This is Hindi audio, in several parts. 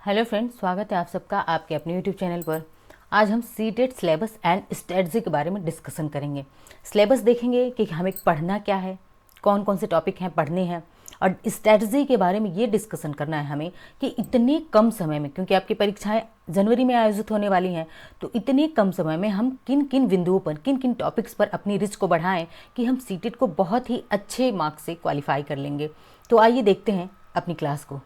हेलो फ्रेंड्स, स्वागत है आप सबका आपके अपने यूट्यूब चैनल पर। आज हम सीटेट सिलेबस एंड स्ट्रेटजी के बारे में डिस्कशन करेंगे। सिलेबस देखेंगे कि हमें पढ़ना क्या है, कौन कौन से टॉपिक हैं पढ़ने हैं, और स्ट्रेटजी के बारे में ये डिस्कशन करना है हमें कि इतने कम समय में, क्योंकि आपकी परीक्षाएं जनवरी में आयोजित होने वाली हैं, तो इतने कम समय में हम किन किन बिंदुओं पर, किन किन टॉपिक्स पर अपनी रिच को बढ़ाएं कि हम सीटेट को बहुत ही अच्छे मार्क्स से क्वालिफाई कर लेंगे। तो आइए देखते हैं अपनी क्लास को।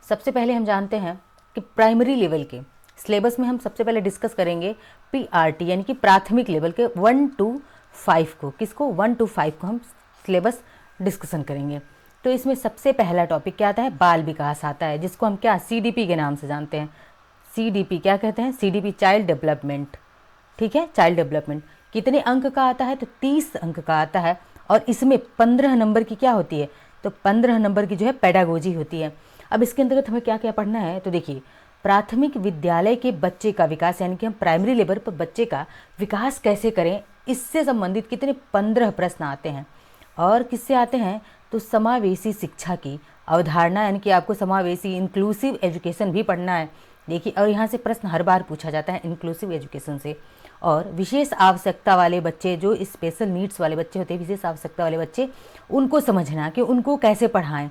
सबसे पहले हम जानते हैं कि प्राइमरी लेवल के सिलेबस में हम सबसे पहले डिस्कस करेंगे पीआरटी यानी कि प्राथमिक लेवल के 1 to 5 को। किसको? 1 to 5 को हम सिलेबस डिस्कशन करेंगे। तो इसमें सबसे पहला टॉपिक क्या आता है? बाल विकास आता है, जिसको हम क्या सीडीपी के नाम से जानते हैं। सीडीपी क्या कहते हैं? CDP child development. ठीक है, चाइल्ड डेवलपमेंट। कितने अंक का आता है? तो 30 अंक का आता है, और इसमें 15 नंबर की क्या होती है? तो 15 नंबर की जो है पेडागोजी होती है। अब इसके अंतर्गत हमें क्या क्या पढ़ना है? तो देखिए, प्राथमिक विद्यालय के बच्चे का विकास, यानी कि हम प्राइमरी लेवल पर बच्चे का विकास कैसे करें, इससे संबंधित कितने 15 प्रश्न आते हैं। और किससे आते हैं? तो समावेशी शिक्षा की अवधारणा, यानी कि आपको समावेशी इंक्लूसिव एजुकेशन भी पढ़ना है। देखिए, और यहाँ से प्रश्न हर बार पूछा जाता है इंक्लूसिव एजुकेशन से। और विशेष आवश्यकता वाले बच्चे, जो स्पेशल नीड्स वाले बच्चे होते हैं, विशेष आवश्यकता वाले बच्चे, उनको समझना कि उनको कैसे पढ़ाएं।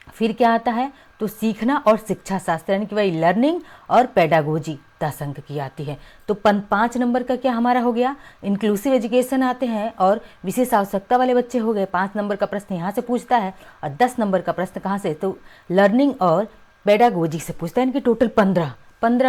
फिर क्या आता है? तो सीखना और शिक्षा शास्त्र, यानी कि वही लर्निंग और पेडागोजी 10 अंक की आती है। तो 5 नंबर का क्या हमारा हो गया? इंक्लूसिव एजुकेशन आते हैं, और विशेष आवश्यकता वाले बच्चे हो गए। 5 नंबर का प्रश्न यहाँ से पूछता है, और 10 नंबर का प्रश्न कहाँ से? तो लर्निंग और पेडागोजी से पूछता है, यानी कि टोटल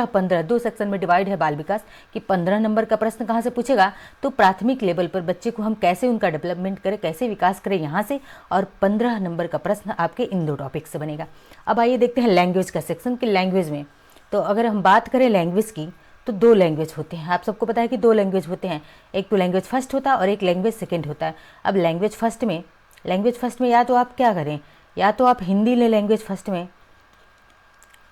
15 दो सेक्शन में डिवाइड है बाल विकास कि 15 नंबर का प्रश्न कहाँ से पूछेगा? तो प्राथमिक लेवल पर बच्चे को हम कैसे उनका डेवलपमेंट करें, कैसे विकास करें, यहाँ से। और 15 नंबर का प्रश्न आपके इन दो टॉपिक से बनेगा। अब आइए देखते हैं लैंग्वेज का सेक्शन कि लैंग्वेज में, तो अगर हम बात करें लैंग्वेज की, तो 2 लैंग्वेज होते हैं। आप सबको पता है कि 2 लैंग्वेज होते हैं, एक तो लैंग्वेज फर्स्ट होता है और एक लैंग्वेज सेकेंड होता है। अब लैंग्वेज फर्स्ट में या तो आप क्या करें, या तो आप हिंदी लें लैंग्वेज फर्स्ट में,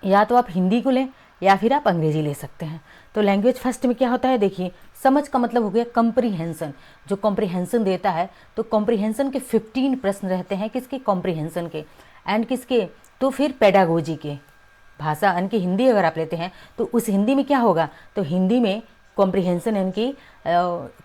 या तो आप हिंदी को लें, या फिर आप अंग्रेजी ले सकते हैं। तो लैंग्वेज फर्स्ट में क्या होता है? देखिए, समझ का मतलब हो गया कॉम्प्रिहेंसन। जो कॉम्प्रिहेंसन देता है, तो कॉम्प्रिहेंसन के 15 प्रश्न रहते हैं। किसके? कॉम्प्रिहेंसन के। एंड किसके? तो फिर पेडागोजी के। भाषा यानी कि हिंदी अगर आप लेते हैं, तो उस हिंदी में क्या होगा? तो हिंदी में कॉम्प्रिहेंसन यानी कि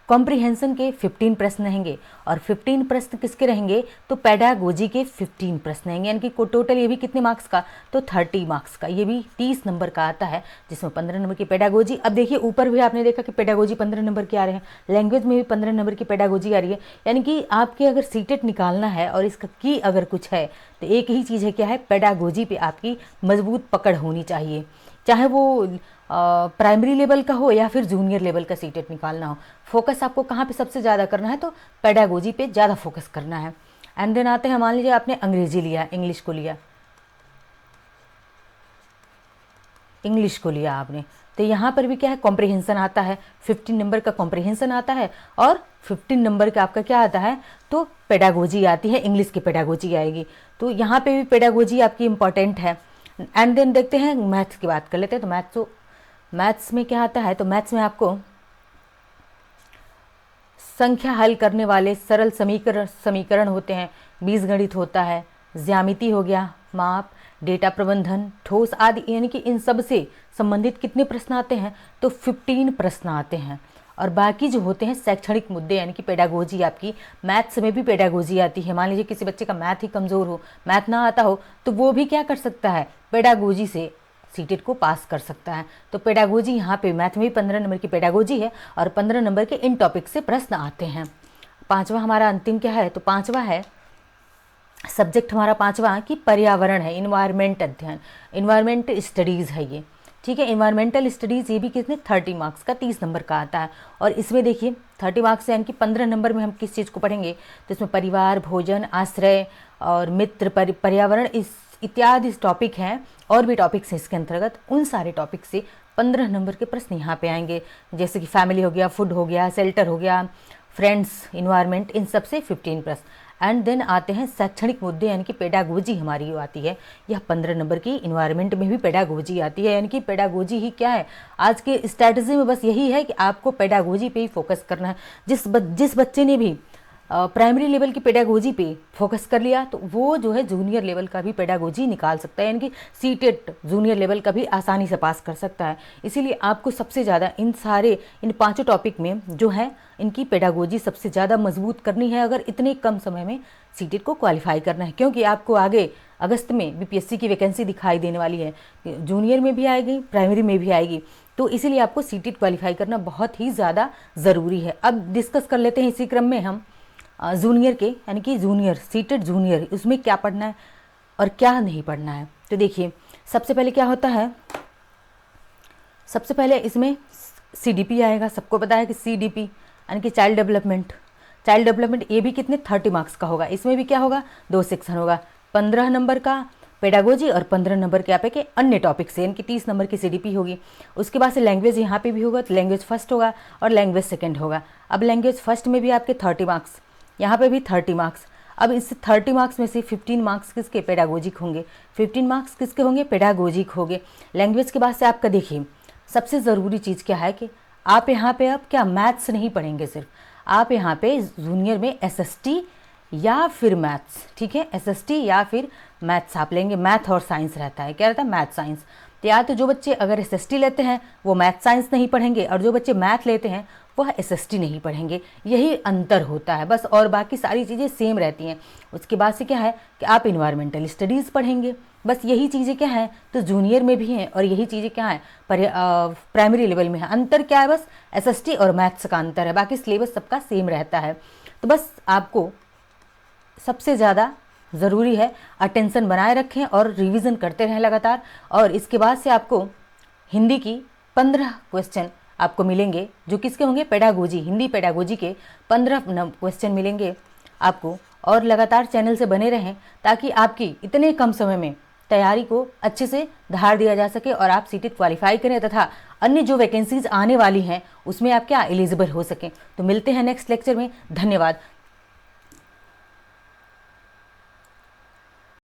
कॉम्प्रिहेंसन के 15 प्रश्न रहेंगे, और 15 प्रश्न किसके रहेंगे? तो पेडागोजी के 15 प्रश्न रहेंगे, यानी कि टोटल ये भी कितने मार्क्स का? तो 30 मार्क्स का। ये भी 30 नंबर का आता है, जिसमें 15 नंबर की पेडागोजी। अब देखिए, ऊपर भी आपने देखा कि पेडागोजी 15 नंबर के आ रहे हैं, लैंग्वेज में भी 15 नंबर की पेडागोजी आ रही है। यानी कि आपके अगर सीटेट निकालना है और इसका की अगर कुछ है, तो एक ही चीज़ है, क्या है? पेडागोजी पे आपकी मजबूत पकड़ होनी चाहिए, चाहे वो प्राइमरी लेवल का हो या फिर जूनियर लेवल का सीटेट निकालना हो। फोकस आपको कहाँ पे सबसे ज़्यादा करना है? तो पेडागोजी पे ज़्यादा फोकस करना है। एंड देन आते हैं, मान लीजिए आपने अंग्रेजी लिया, इंग्लिश को लिया आपने, तो यहाँ पर भी क्या है? कॉम्प्रिहेंसन आता है, 15 नंबर का कॉम्प्रिहेंसन आता है, और 15 नंबर का आपका क्या आता है? तो पेडागोजी आती है, इंग्लिश की पेडागोजी आएगी। तो यहाँ पे भी पेडागोजी आपकी इंपॉर्टेंट है। एंड देन देखते हैं मैथ्स की बात कर लेते हैं। तो मैथ्स में क्या आता है? तो मैथ्स में आपको संख्या हल करने वाले सरल समीकरण होते हैं, बीजगणित होता है, ज्यामिति हो गया, माप, डेटा प्रबंधन, ठोस आदि, यानी कि इन सब से संबंधित कितने प्रश्न आते हैं? तो 15 प्रश्न आते हैं। और बाकी जो होते हैं शैक्षणिक मुद्दे, यानी कि पेडागोजी आपकी मैथ्स में भी पेडागोजी आती है। मान लीजिए किसी बच्चे का मैथ ही कमज़ोर हो, मैथ ना आता हो, तो वो भी क्या कर सकता है? पेडागोजी से सीटेट को पास कर सकता है। तो पेडागोजी यहाँ पे मैथ में भी 15 नंबर की पेडागोजी है, और 15 नंबर के इन टॉपिक से प्रश्न आते हैं। 5वां हमारा अंतिम क्या है? तो 5वां है सब्जेक्ट हमारा 5वां कि पर्यावरण है, इन्वायरमेंट अध्ययन, इन्वायरमेंट स्टडीज़ है ये। ठीक है, इन्वायरमेंटल स्टडीज़, ये भी कितने? 30 मार्क्स का, 30 नंबर का आता है। और इसमें देखिए 30 मार्क्स यानी कि 15 नंबर में हम किस चीज़ को पढ़ेंगे? तो इसमें परिवार, भोजन, आश्रय और मित्र, पर्यावरण, इस इत्यादि टॉपिक हैं, और भी टॉपिक्स हैं इसके अंतर्गत। उन सारे टॉपिक से 15 नंबर के प्रश्न यहाँ पे आएंगे, जैसे कि फैमिली हो गया, फूड हो गया, शेल्टर हो गया, फ्रेंड्स, इन्वायरमेंट, इन सब से 15 प्रश्न। एंड देन आते हैं शैक्षणिक मुद्दे, यानी कि पेडागोजी हमारी जो आती है, यह 15 नंबर की। इन्वायरमेंट में भी पेडागोजी आती है, यानी कि पेडागोजी ही क्या है आज के स्ट्रैटेजी में? बस यही है कि आपको पेडागोजी पे ही फोकस करना है। जिस बच्चे ने भी प्राइमरी लेवल की पेडागोजी पे फोकस कर लिया तो वो जो है जूनियर लेवल का भी पेडागोजी निकाल सकता है, यानी कि सीटेट जूनियर लेवल का भी आसानी से पास कर सकता है। इसीलिए आपको सबसे ज़्यादा इन 5 टॉपिक में जो है इनकी पेडागोजी सबसे ज़्यादा मजबूत करनी है, अगर इतने कम समय में सीटेट को क्वालिफाई करना है, क्योंकि आपको आगे अगस्त में बीपीएससी की वैकेंसी दिखाई देने वाली है, जूनियर में भी आएगी, प्राइमरी में भी आएगी, तो इसीलिए आपको सीटेट क्वालिफाई करना बहुत ही ज़्यादा ज़रूरी है। अब डिस्कस कर लेते हैं इसी क्रम में हम जूनियर के, यानी कि जूनियर सीटेट जूनियर, उसमें क्या पढ़ना है और क्या नहीं पढ़ना है। तो देखिए सबसे पहले क्या होता है, सबसे पहले इसमें सीडीपी आएगा। सबको पता है कि सीडीपी यानी कि चाइल्ड डेवलपमेंट ये भी कितने 30 मार्क्स का होगा। इसमें भी क्या होगा, 2 सेक्शन होगा, 15 नंबर का पेडागोजी और 15 नंबर के आपके अन्य टॉपिक से, यानी कि 30 नंबर की सीडीपी होगी। उसके बाद से लैंग्वेज यहाँ पे भी होगा, तो लैंग्वेज फर्स्ट होगा और लैंग्वेज सेकंड होगा। अब लैंग्वेज फर्स्ट में भी आपके 30 मार्क्स, यहाँ पे भी 30 मार्क्स। अब इस 30 मार्क्स में से 15 मार्क्स किसके, पेडागोजिक होंगे। 15 मार्क्स किसके होंगे, पेडागोजिक होंगे। लैंग्वेज के बाद से आपका देखिए सबसे ज़रूरी चीज़ क्या है कि आप यहाँ पे अब क्या मैथ्स नहीं पढ़ेंगे, सिर्फ आप यहाँ पे जूनियर में एसएसटी या फिर मैथ्स, ठीक है, एसएसटी या फिर मैथ्स आप लेंगे। मैथ और साइंस रहता है, क्या रहता है, मैथ साइंस। तो या तो जो बच्चे अगर एसएसटी लेते हैं वो मैथ साइंस नहीं पढ़ेंगे, और जो बच्चे मैथ लेते हैं वह एसएसटी नहीं पढ़ेंगे। यही अंतर होता है बस, और बाकी सारी चीज़ें सेम रहती हैं। उसके बाद से क्या है कि आप इन्वायरमेंटल स्टडीज़ पढ़ेंगे, बस यही चीज़ें क्या है तो जूनियर में भी हैं, और यही चीज़ें क्या है प्राइमरी लेवल में है। अंतर क्या है, बस एसएसटी और मैथ्स का अंतर है, बाकी सिलेबस सबका सेम रहता है। तो बस आपको सबसे ज़्यादा ज़रूरी है अटेंशन बनाए रखें और रिवीजन करते रहें लगातार। और इसके बाद से आपको हिंदी की 15 क्वेश्चन आपको मिलेंगे, जो किसके होंगे, पेडागोजी, हिंदी पेडागोजी के 15 क्वेश्चन मिलेंगे आपको। और लगातार चैनल से बने रहें ताकि आपकी इतने कम समय में तैयारी को अच्छे से धार दिया जा सके और आप सीटेट क्वालिफाई करें तथा अन्य जो वैकेंसीज आने वाली हैं उसमें आप क्या एलिजिबल हो सकें। तो मिलते हैं नेक्स्ट लेक्चर में, धन्यवाद।